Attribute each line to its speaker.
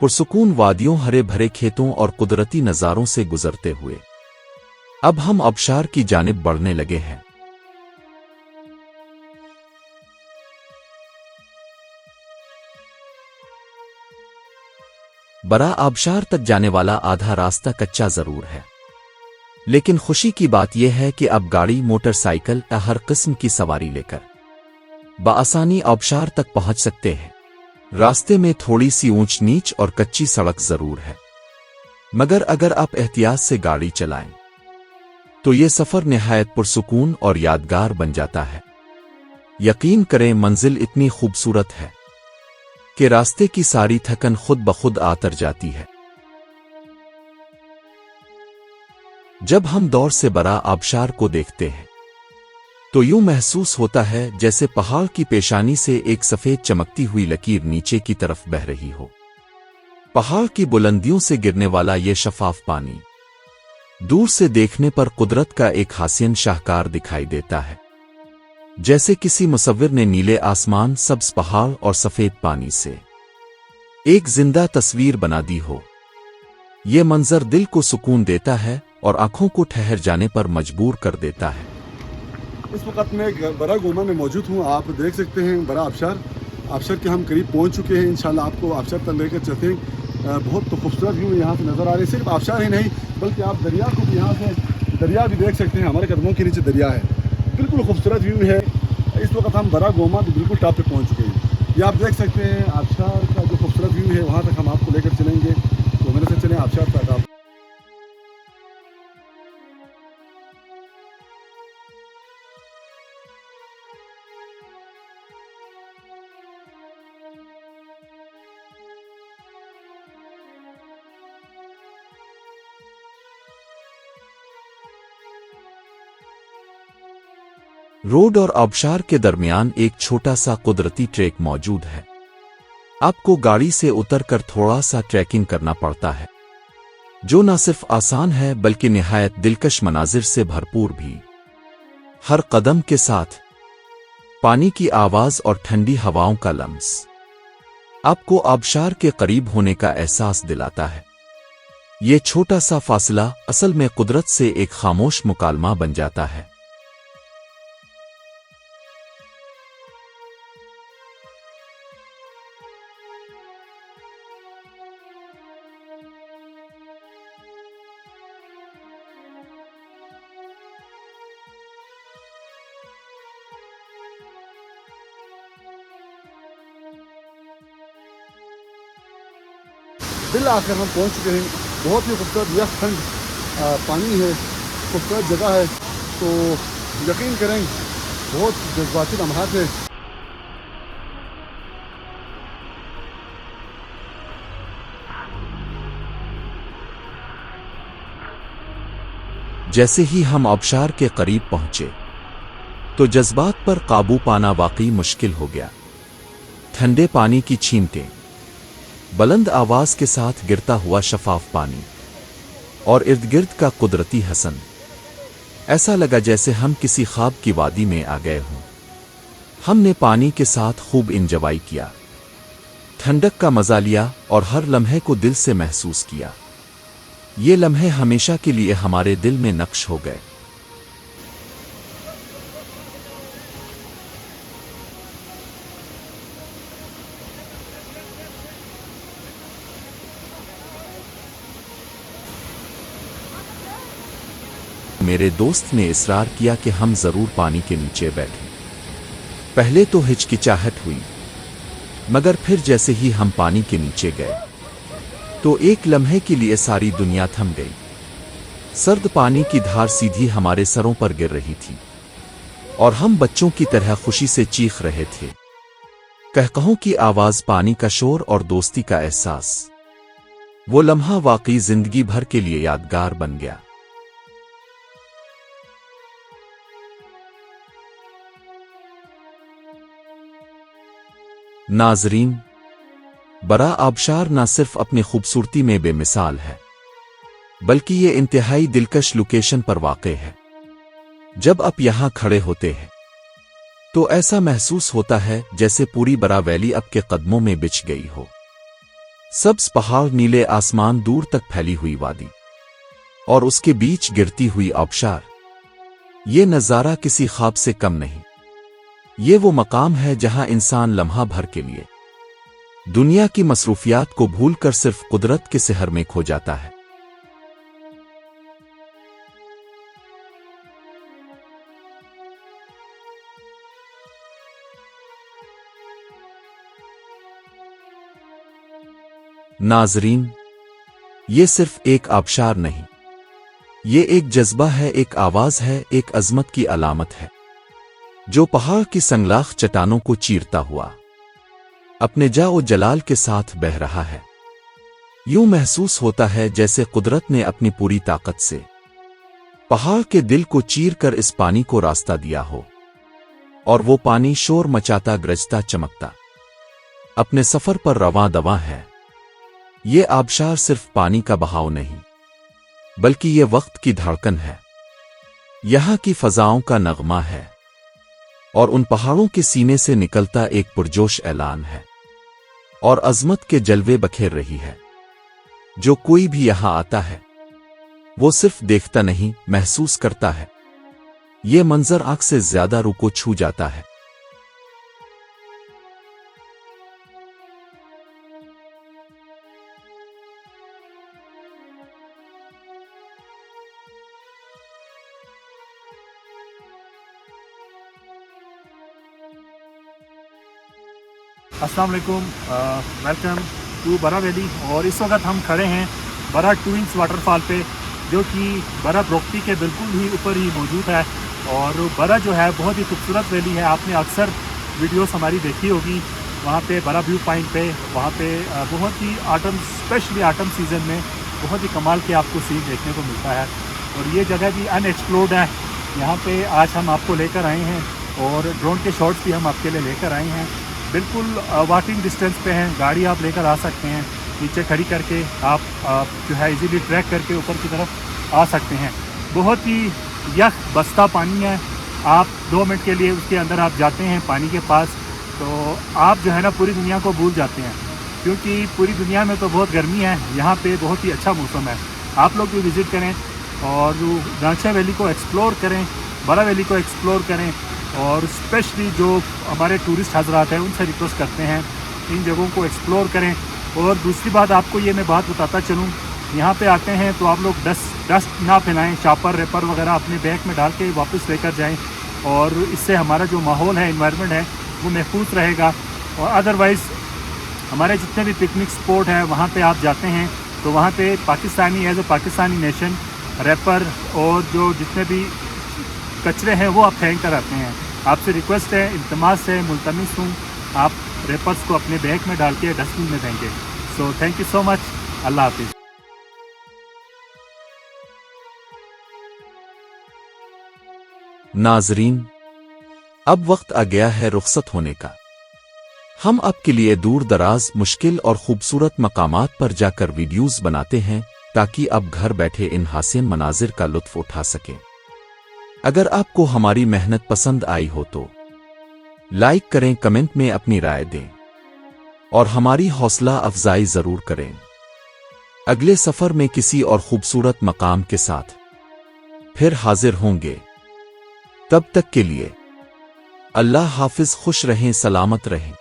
Speaker 1: पुरसुकून वादियों, हरे भरे खेतों और कुदरती नज़ारों से गुजरते हुए अब हम आबशार की जानिब बढ़ने लगे हैं। बड़ा आबशार तक जाने वाला आधा रास्ता कच्चा जरूर है, लेकिन खुशी की बात यह है कि अब गाड़ी, मोटरसाइकिल या हर किस्म की सवारी लेकर बआसानी आबशार तक पहुंच सकते हैं। रास्ते में थोड़ी सी ऊंच नीच और कच्ची सड़क जरूर है, मगर अगर आप एहतियात से गाड़ी चलाएं तो ये सफर निहायत पुरसुकून और यादगार बन जाता है। यकीन करें, मंजिल इतनी खूबसूरत है कि रास्ते की सारी थकन खुद ब खुद आतर जाती है। जब हम दौर से बड़ा आबशार को देखते हैं तो यूं महसूस होता है जैसे पहाड़ की पेशानी से एक सफेद चमकती हुई लकीर नीचे की तरफ बह रही हो। पहाड़ की बुलंदियों से गिरने वाला ये शफाफ पानी दूर से देखने पर कुदरत का एक हासिन शाहकार दिखाई देता है, जैसे किसी मुसव्विर ने नीले आसमान, सब्ज पहाड़ और सफेद पानी से एक जिंदा तस्वीर बना दी हो। ये मंजर दिल को सुकून देता है और आंखों को ठहर जाने पर मजबूर कर देता है।
Speaker 2: इस वक्त मैं बड़ा गोमा में मौजूद हूँ। आप देख सकते हैं बड़ा आबशार। आबशार के हम करीब पहुँच चुके हैं। इंशाल्लाह आपको आबशार तक लेकर चलते हैं। बहुत खूबसूरत व्यू यहाँ से नज़र आ रहे हैं। सिर्फ आबशार ही नहीं, बल्कि आप दरिया को भी यहाँ से दरिया भी देख सकते हैं। हमारे कदमों के नीचे दरिया है। बिल्कुल खूबसूरत व्यू है। इस वक्त हम बड़ा गोमा भी बिल्कुल टॉप पे पहुँच चुके हैं। ये आप देख सकते हैं आबशार का जो खूबसूरत व्यू है, वहाँ तक हम आपको लेकर चलेंगे। तो मेरे से चलें आबशार तक। आप
Speaker 1: रोड और आबशार के दरमियान एक छोटा सा कुदरती ट्रैक मौजूद है। आपको गाड़ी से उतरकर थोड़ा सा ट्रैकिंग करना पड़ता है, जो न सिर्फ आसान है बल्कि निहायत दिलकश मनाजिर से भरपूर भी। हर कदम के साथ पानी की आवाज और ठंडी हवाओं का लम्स आपको आबशार के करीब होने का एहसास दिलाता है। ये छोटा सा फासला असल में कुदरत से एक खामोश मुकालमा बन जाता है।
Speaker 2: बिल आकर हम पहुंच चुके हैं। बहुत ही खूबसूरत यह ठंड पानी है, खूबसूरत जगह है। तो यकीन करें, बहुत जज्बाती लम्हात है।
Speaker 1: जैसे ही हम आबशार के करीब पहुंचे तो जज्बात पर काबू पाना वाकई मुश्किल हो गया। ठंडे पानी की छींटें, बुलंद आवाज के साथ गिरता हुआ शफाफ पानी और इर्द गिर्द का कुदरती हसन, ऐसा लगा जैसे हम किसी ख्वाब की वादी में आ गए हों। हमने पानी के साथ खूब इंजॉय किया, ठंडक का मजा लिया और हर लम्हे को दिल से महसूस किया। ये लम्हे हमेशा के लिए हमारे दिल में नक्श हो गए। मेरे दोस्त ने इसरार किया कि हम जरूर पानी के नीचे बैठें। पहले तो हिचकिचाहट हुई, मगर फिर जैसे ही हम पानी के नीचे गए तो एक लम्हे के लिए सारी दुनिया थम गई। सर्द पानी की धार सीधी हमारे सरों पर गिर रही थी और हम बच्चों की तरह खुशी से चीख रहे थे। कहकहों की आवाज, पानी का शोर और दोस्ती का एहसास, वो लम्हा वाकई जिंदगी भर के लिए यादगार बन गया। नाजरीन, बड़ा आबशार न सिर्फ अपनी खूबसूरती में बेमिसाल है, बल्कि ये इंतहाई दिलकश लोकेशन पर वाक़े है। जब आप यहां खड़े होते हैं तो ऐसा महसूस होता है जैसे पूरी बरा वैली आपके कदमों में बिछ गई हो। सब्ज पहाड़, नीले आसमान, दूर तक फैली हुई वादी और उसके बीच गिरती हुई आबशार। ये नज़ारा किसी ख्वाब से कम नहीं। ये वो मकाम है जहां इंसान लम्हा भर के लिए दुनिया की मसरूफियात को भूलकर सिर्फ कुदरत के सहर में खो जाता है। नाजरीन, ये सिर्फ एक आबशार नहीं, ये एक जज्बा है, एक आवाज है, एक अजमत की अलामत है जो पहाड़ की संगलाख चट्टानों को चीरता हुआ अपने जाओ जलाल के साथ बह रहा है। यूं महसूस होता है जैसे कुदरत ने अपनी पूरी ताकत से पहाड़ के दिल को चीर कर इस पानी को रास्ता दिया हो, और वो पानी शोर मचाता, गरजता, चमकता अपने सफर पर रवां दवां है। ये आबशार सिर्फ पानी का बहाव नहीं, बल्कि ये वक्त की धड़कन है, यहाँ की फजाओं का नगमा है, और उन पहाड़ों के सीने से निकलता एक पुरजोश ऐलान है, और अजमत के जलवे बखेर रही है। जो कोई भी यहां आता है वो सिर्फ देखता नहीं, महसूस करता है। ये मंजर आंख से ज्यादा रूह को छू जाता है।
Speaker 3: अस्सलाम वालेकुम, वेलकम टू बरा वैली। और इस वक्त हम खड़े हैं बरा ट्विंस वाटरफॉल पे, जो कि बरा ब्रोकटी के बिल्कुल ही ऊपर ही मौजूद है। और बरा जो है बहुत ही खूबसूरत वैली है। आपने अक्सर वीडियोस हमारी देखी होगी वहाँ पे बरा व्यू पॉइंट पे। वहाँ पे बहुत ही स्पेशली आटम सीज़न में बहुत ही कमाल के आपको सीन देखने को मिलता है। और ये जगह भी अनएक्सप्लोर्ड है। यहाँ पे आज हम आपको लेकर आए हैं और ड्रोन के शॉट्स भी हम आपके लिए लेकर आए हैं। बिल्कुल वॉकिंग डिस्टेंस पे हैं, गाड़ी आप लेकर आ सकते हैं, नीचे खड़ी करके आप जो है इजीली ट्रैक करके ऊपर की तरफ आ सकते हैं। बहुत ही यख बस्ता पानी है। आप 2 मिनट के लिए उसके अंदर आप जाते हैं पानी के पास, तो आप जो है ना पूरी दुनिया को भूल जाते हैं, क्योंकि पूरी दुनिया में तो बहुत गर्मी है, यहाँ पे बहुत ही अच्छा मौसम है। आप लोग भी विज़िट करें और गांचा वैली को एक्सप्लोर करें, बरा वैली को एक्सप्लोर करें। और स्पेशली जो हमारे टूरिस्ट हजरात हैं उनसे रिक्वेस्ट करते हैं इन जगहों को एक्सप्लोर करें। और दूसरी बात आपको ये मैं बात बताता चलूँ, यहाँ पे आते हैं तो आप लोग डस्ट ना फैलाएं, चापर रेपर वगैरह अपने बैग में डाल के वापस लेकर जाएं, और इससे हमारा जो माहौल है, इन्वायरमेंट है, वो महफूज रहेगा। और अदरवाइज़ हमारे जितने भी पिकनिक स्पॉट हैं वहाँ पे आप जाते हैं तो वहाँ पे Pakistani as a Pakistani nation rapper और जो जितने भी कचरे हैं वो आप फेंक कर आते हैं। आपसे रिक्वेस्ट है, इल्तमास है, मुल्तमिस हूँ, आप रेपर्स को अपने बैग में डाल के डस्टबिन में देंगे। So thank you so much. अल्लाह हाफिज़।
Speaker 1: नाजरीन, अब वक्त आ गया है रुखसत होने का। हम अब के लिए दूर दराज, मुश्किल और खूबसूरत मकामात पर जाकर वीडियोस बनाते हैं ताकि अब घर बैठे इन हसीन मनाजिर का लुत्फ उठा सकें। अगर आपको हमारी मेहनत पसंद आई हो तो लाइक करें, कमेंट में अपनी राय दें और हमारी हौसला अफजाई जरूर करें। अगले सफर में किसी और खूबसूरत मकाम के साथ फिर हाजिर होंगे। तब तक के लिए अल्लाह हाफिज, खुश रहें, सलामत रहें।